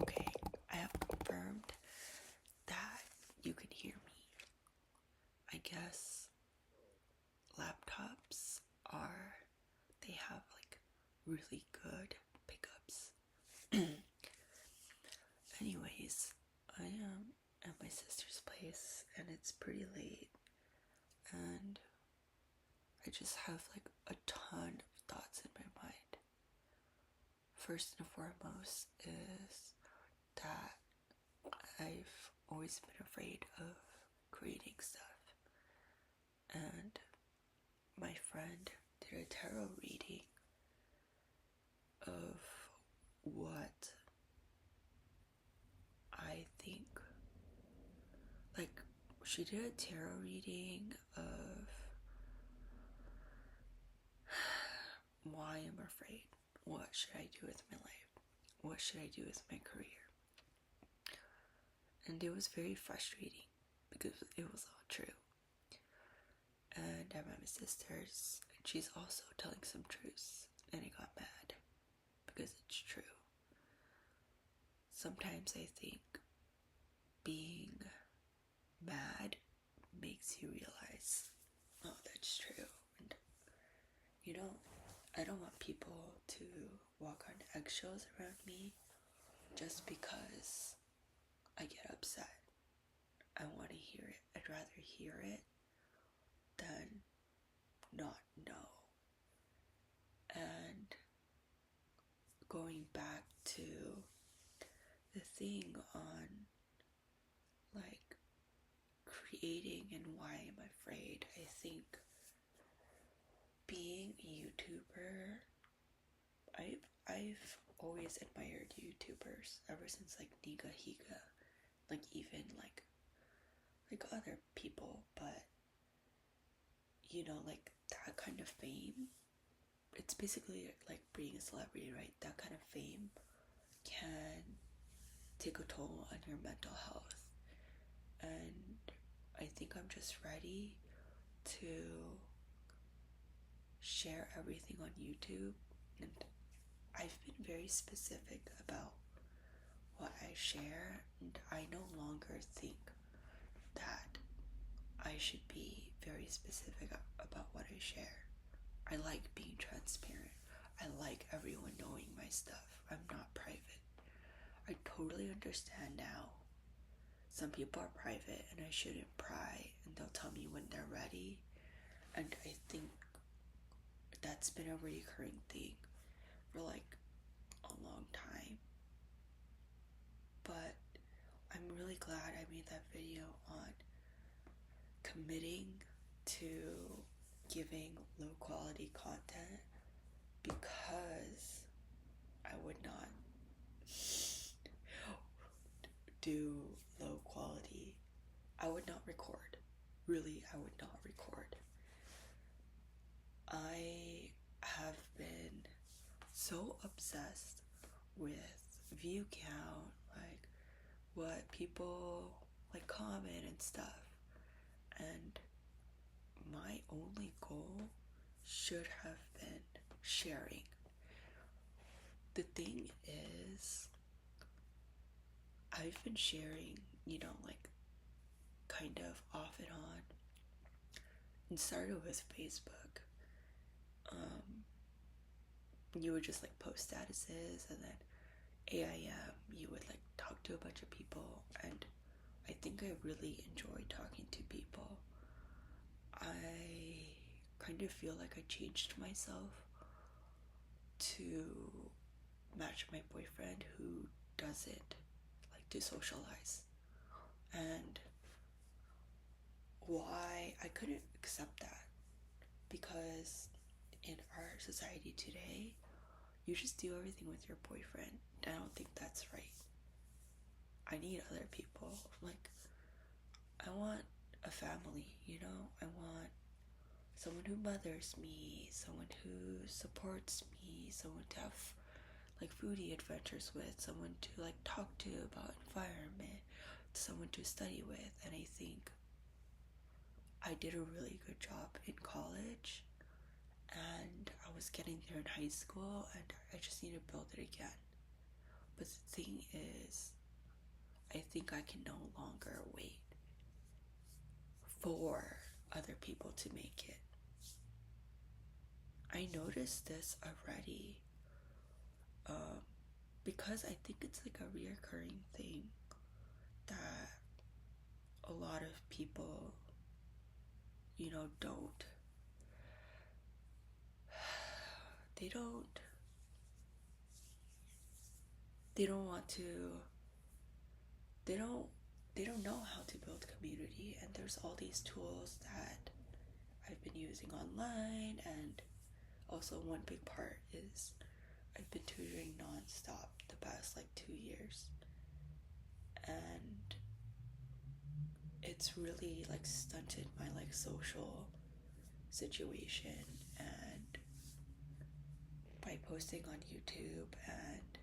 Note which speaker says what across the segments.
Speaker 1: Okay, I have confirmed that you can hear me. I guess laptops they have like really good pickups. Anyways, I am at my sister's place and it's pretty late, and I just have like a ton of thoughts in my mind. First and foremost is that I've always been afraid of creating stuff, and my friend did a tarot reading of what I think. Like, she did a tarot reading of why I'm afraid. What should I do with my life? What should I do with my career? And it was very frustrating because it was all true. And I'm at my sister's, and she's also telling some truths, and I got mad because it's true. Sometimes I think being mad makes you realize, oh, that's true. And I don't want people to walk on eggshells around me just because I get upset. I want to hear it. I'd rather hear it than not know. And going back to the thing on like creating and why I'm afraid, I think being a YouTuber, I've always admired YouTubers ever since like Nigahiga, like even like other people, but like that kind of fame, it's basically like being a celebrity, right? That kind of fame can take a toll on your mental health. And I think I'm just ready to share everything on YouTube. And I've been very specific about what I share, and I no longer think that I should be very specific about what I share. I like being transparent. I like everyone knowing my stuff. I'm not private. I totally understand now. Some people are private and I shouldn't pry, and they'll tell me when they're ready. And I think that's been a recurring thing for like a long time. But I'm really glad I made that video on committing to giving low quality content, because I would not do low quality. I would not record. Really, I would not record. I have been so obsessed with view count, like what people like comment and stuff. And my only goal should have been sharing. The thing is, I've been sharing, like kind of off and on. It started with Facebook. You would just like post statuses, and then AIM, you would like talk to a bunch of people, and I think I really enjoy talking to people. I kind of feel like I changed myself to match my boyfriend who doesn't like to socialize. And why I couldn't accept that, because in our society today, you just do everything with your boyfriend. I don't think that's right. I need other people. Like, I want a family, I want someone who mothers me, someone who supports me, someone to have like foodie adventures with, someone to like talk to about environment, someone to study with. And I think I did a really good job in college, and I was getting there in high school, and I just need to build it again. But the thing is, I think I can no longer wait for other people to make it. I noticed this already, because I think it's like a reoccurring thing that a lot of people, don't. They don't. They don't want to. They don't. They don't know how to build community, and there's all these tools that I've been using online, and also one big part is I've been tutoring nonstop the past like 2 years, and it's really like stunted my like social situation. And by posting on YouTube and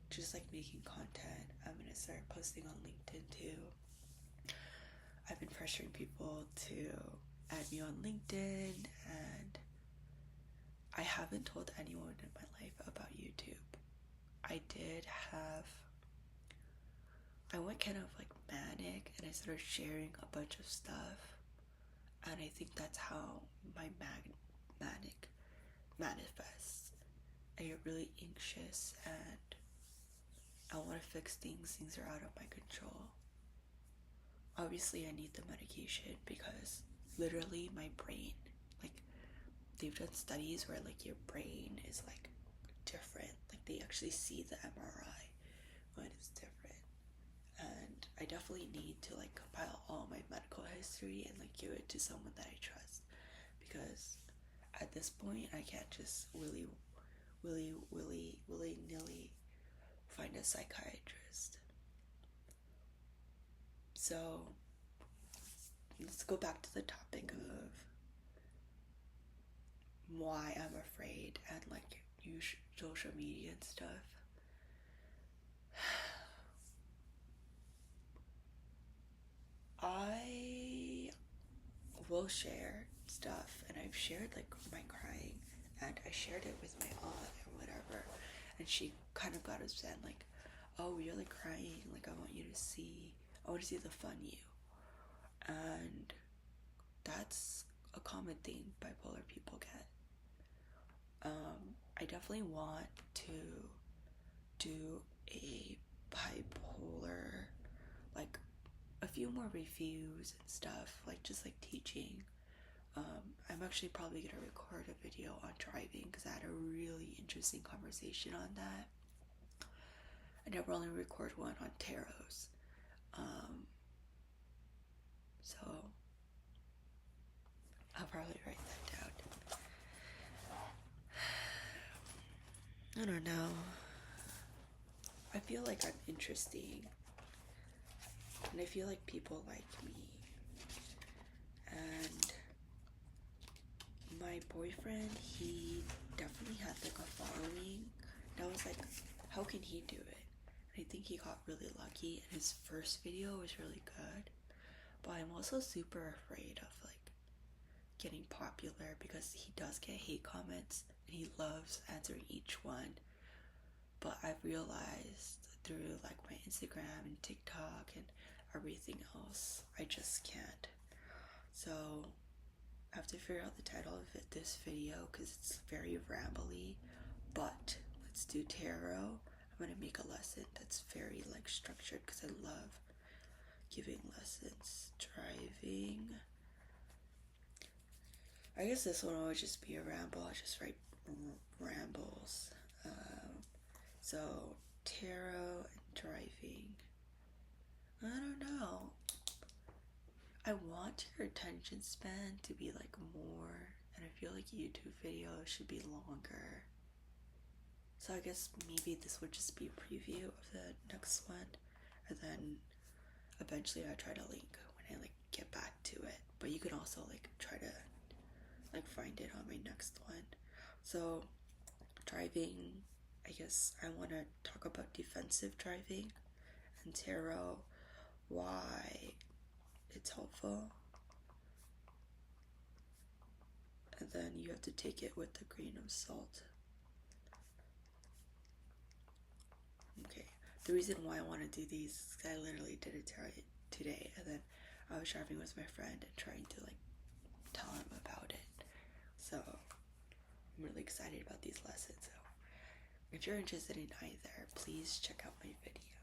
Speaker 1: just like making content, I'm gonna start posting on LinkedIn too. I've been pressuring people to add me on LinkedIn, and I haven't told anyone in my life about YouTube. I went kind of like manic, and I started sharing a bunch of stuff, and I think that's how my manic manifests. I get really anxious, and I want to fix things. Things are out of my control. Obviously, I need the medication because literally my brain, like, they've done studies where like your brain is like different. Like, they actually see the MRI when it's different. And I definitely need to like compile all my medical history and like give it to someone that I trust, because at this point I can't just willy-nilly find a psychiatrist. So let's go back to the topic of why I'm afraid and like use social media and stuff. I will share stuff, and I've shared like my crying, and I shared it with my aunt or whatever, and she kind of got upset, like, oh, you're like crying, like I want to see the fun you. And that's a common thing bipolar people get. I definitely want to do a bipolar, like a few more reviews and stuff, like just like teaching. I'm actually probably gonna record a video on driving because I had a really interesting conversation on that. I never only record one on tarots. So I'll probably write that down. I don't know. I feel like I'm interesting, and I feel like people like me. And my boyfriend, he definitely had like a following. And I was like, how can he do it? And I think he got really lucky, and his first video was really good. But I'm also super afraid of like getting popular, because he does get hate comments and he loves answering each one. But I've realized through like my Instagram and TikTok and everything else, I just can't. So I have to figure out the title of this video because it's very rambly. But let's do tarot. I'm gonna make a lesson that's very like structured because I love giving lessons. Driving. I guess this one will just be a ramble. I'll just write rambles. So tarot and driving. I don't know. I want your attention span to be like more, and I feel like YouTube videos should be longer. So I guess maybe this would just be a preview of the next one, and then eventually I try to link when I like get back to it. But you can also like try to like find it on my next one. So driving, I guess I want to talk about defensive driving, and tarot, why it's helpful. And then you have to take it with a grain of salt. Okay. The reason why I want to do these is 'cause I literally did it today, and then I was driving with my friend and trying to like tell him about it. So I'm really excited about these lessons. So if you're interested in either, please check out my video.